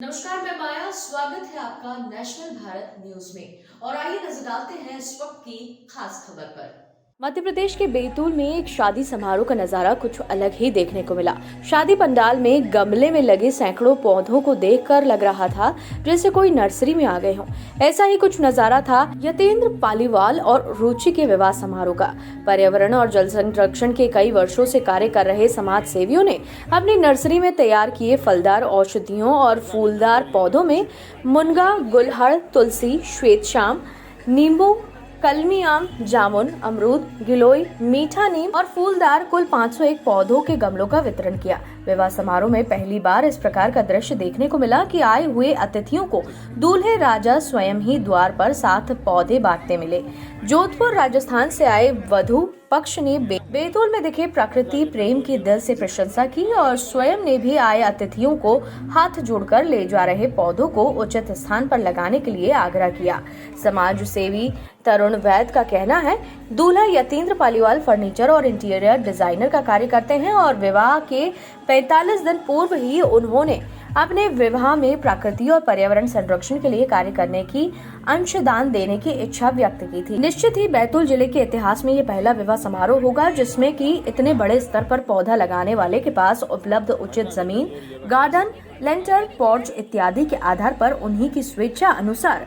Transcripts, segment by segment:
नमस्कार, मैं माया। स्वागत है आपका नेशनल भारत न्यूज में। और आइए नजर डालते हैं इस वक्त की खास खबर पर। मध्य प्रदेश के बैतूल में एक शादी समारोह का नजारा कुछ अलग ही देखने को मिला। शादी पंडाल में गमले में लगे सैकड़ों पौधों को देखकर लग रहा था जैसे कोई नर्सरी में आ गए हों। ऐसा ही कुछ नजारा था यतेंद्र पालीवाल और रुचि के विवाह समारोह का। पर्यावरण और जल संरक्षण के कई वर्षों से कार्य कर रहे समाज सेवियों ने अपनी नर्सरी में तैयार किए फलदार औषधियों और फूलदार पौधों में मुनगा, गुलहड़, तुलसी, श्वेत शाम, नींबू, कलमी आम, जामुन, अमरूद, गिलोय, मीठा नीम और फूलदार कुल 501 पौधों के गमलों का वितरण किया। विवाह समारोह में पहली बार इस प्रकार का दृश्य देखने को मिला कि आए हुए अतिथियों को दूल्हे राजा स्वयं ही द्वार पर 7 पौधे बांटते मिले। जोधपुर, राजस्थान से आए वधु पक्ष ने बैतूल में दिखे प्रकृति प्रेम की दिल से प्रशंसा की और स्वयं ने भी आए अतिथियों को हाथ जोड़कर ले जा रहे पौधों को उचित स्थान पर लगाने के लिए आग्रह किया। समाज सेवी तरुण वैद का कहना है, दूल्हा यतेंद्र पालीवाल फर्नीचर और इंटीरियर डिजाइनर का कार्य करते हैं और विवाह के 45 दिन पूर्व ही उन्होंने अपने विवाह में प्रकृति और पर्यावरण संरक्षण के लिए कार्य करने की अंशदान देने की इच्छा व्यक्त की थी। निश्चित ही बैतूल जिले के इतिहास में ये पहला विवाह समारोह होगा जिसमें कि इतने बड़े स्तर पर पौधा लगाने वाले के पास उपलब्ध उचित जमीन, गार्डन, लेंटर, पोर्च इत्यादि के आधार पर उन्हीं की स्वेच्छा अनुसार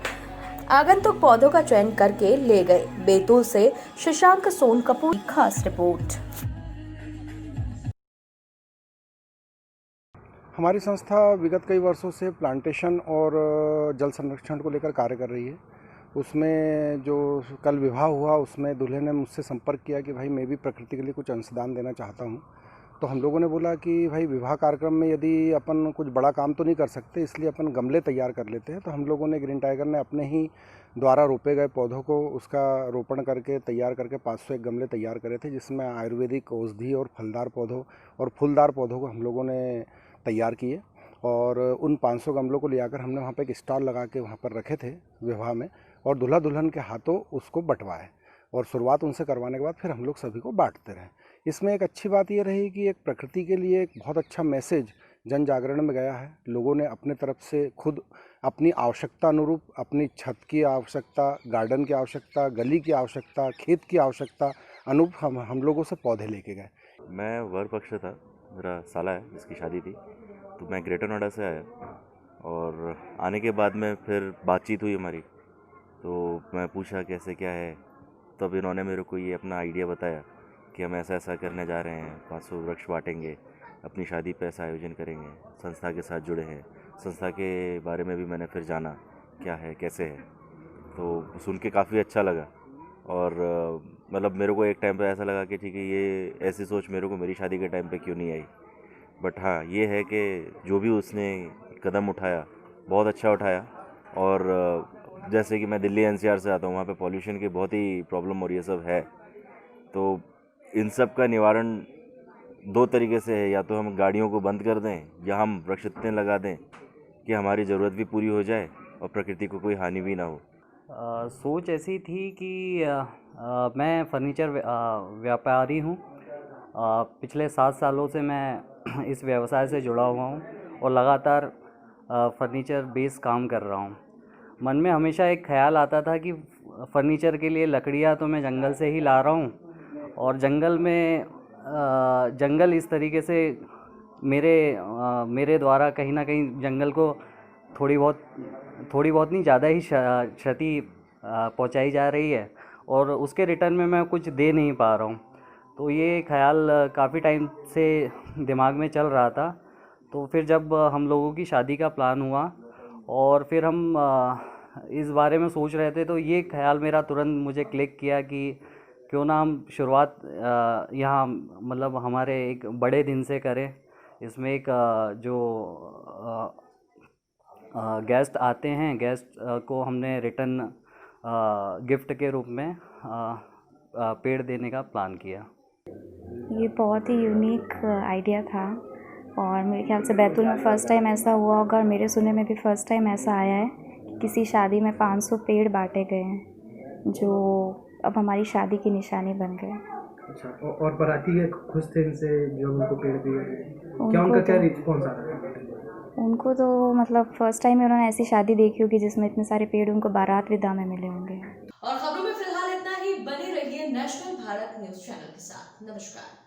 आगंतुक पौधों का चयन करके ले गए। बैतूल से शशांक सोनकपूर की खास रिपोर्ट। हमारी संस्था विगत कई वर्षों से प्लांटेशन और जल संरक्षण को लेकर कार्य कर रही है। उसमें जो कल विवाह हुआ उसमें दूल्हे ने मुझसे संपर्क किया कि भाई मैं भी प्रकृति के लिए कुछ अंशदान देना चाहता हूँ। तो हम लोगों ने बोला कि भाई विवाह कार्यक्रम में यदि अपन कुछ बड़ा काम तो नहीं कर सकते, इसलिए अपन गमले तैयार कर लेते हैं। तो हम लोगों ने ग्रीन टाइगर ने अपने ही द्वारा रोपे गए पौधों को उसका रोपण करके तैयार करके 501 गमले तैयार करे थे, जिसमें आयुर्वेदिक औषधि और फलदार पौधों और फूलदार पौधों को हम लोगों ने तैयार किए। और उन 500 गमलों को ले आकर हमने वहाँ पे एक स्टॉल लगा के वहाँ पर रखे थे विवाह में, और दूल्हा दुल्हन के हाथों उसको बंटवाए और शुरुआत उनसे करवाने के बाद फिर हम लोग सभी को बांटते रहे। इसमें एक अच्छी बात ये रही कि एक प्रकृति के लिए एक बहुत अच्छा मैसेज जन जागरण में गया है। लोगों ने अपने तरफ से खुद अपनी आवश्यकता अनुरूप अपनी छत की आवश्यकता, गार्डन की आवश्यकता, गली की आवश्यकता, खेत की आवश्यकता अनुरूप हम लोगों से पौधे लेके गए। मैं वर पक्ष था, मेरा साला है जिसकी शादी थी, तो मैं ग्रेटर नोएडा से आया और आने के बाद में फिर बातचीत हुई हमारी। तो मैं पूछा कैसे क्या है, तब इन्होंने मेरे को ये अपना आइडिया बताया कि हम ऐसा ऐसा करने जा रहे हैं, 500 वृक्ष बांटेंगे, अपनी शादी पे ऐसा आयोजन करेंगे, संस्था के साथ जुड़े हैं। संस्था के बारे में भी मैंने फिर जाना क्या है कैसे है, तो सुन के काफ़ी अच्छा लगा। और मतलब मेरे को एक टाइम पे ऐसा लगा कि ठीक है, ये ऐसी सोच मेरे को मेरी शादी के टाइम पे क्यों नहीं आई। बट हाँ, ये है कि जो भी उसने कदम उठाया बहुत अच्छा उठाया। और जैसे कि मैं दिल्ली एनसीआर से आता हूँ, वहाँ पे पॉल्यूशन की बहुत ही प्रॉब्लम और ये सब है। तो इन सब का निवारण 2 तरीके से है, या तो हम गाड़ियों को बंद कर दें या हम वृक्ष इतने लगा दें कि हमारी ज़रूरत भी पूरी हो जाए और प्रकृति को कोई हानि भी ना हो। सोच ऐसी थी कि मैं फर्नीचर व्यापारी हूँ। पिछले 7 सालों से मैं इस व्यवसाय से जुड़ा हुआ हूँ और लगातार फर्नीचर बेस काम कर रहा हूँ। मन में हमेशा एक ख़्याल आता था कि फर्नीचर के लिए लकड़ियाँ तो मैं जंगल से ही ला रहा हूँ, और जंगल में जंगल इस तरीके से मेरे द्वारा कहीं ना कहीं जंगल को थोड़ी बहुत नहीं, ज़्यादा ही क्षति पहुंचाई जा रही है और उसके रिटर्न में मैं कुछ दे नहीं पा रहा हूं। तो ये ख्याल काफ़ी टाइम से दिमाग में चल रहा था। तो फिर जब हम लोगों की शादी का प्लान हुआ और फिर हम इस बारे में सोच रहे थे, तो ये ख्याल मेरा तुरंत मुझे क्लिक किया कि क्यों ना हम शुरुआत यहाँ मतलब हमारे एक बड़े दिन से करें। इसमें एक जो गेस्ट आते हैं, गेस्ट को हमने रिटर्न गिफ्ट के रूप में पेड़ देने का प्लान किया। ये बहुत ही यूनिक आइडिया था और मेरे ख्याल से बैतूल में फ़र्स्ट टाइम ऐसा हुआ होगा और मेरे सुनने में भी फ़र्स्ट टाइम ऐसा आया है कि किसी शादी में 500 पेड़ बांटे गए हैं, जो अब हमारी शादी की निशानी बन गए। अच्छा, और बाराती के खुश थे इनसे जो उनको पेड़ दिए, क्या उनका क्या रिस्पॉन्स आ रहा है? उनको तो मतलब फर्स्ट टाइम उन्होंने ऐसी शादी देखी होगी जिसमें इतने सारे पेड़ उनको बारात विदा में मिले होंगे। और खबरों में फिलहाल इतना ही। बने रहिए नेशनल भारत न्यूज चैनल के साथ। नमस्कार।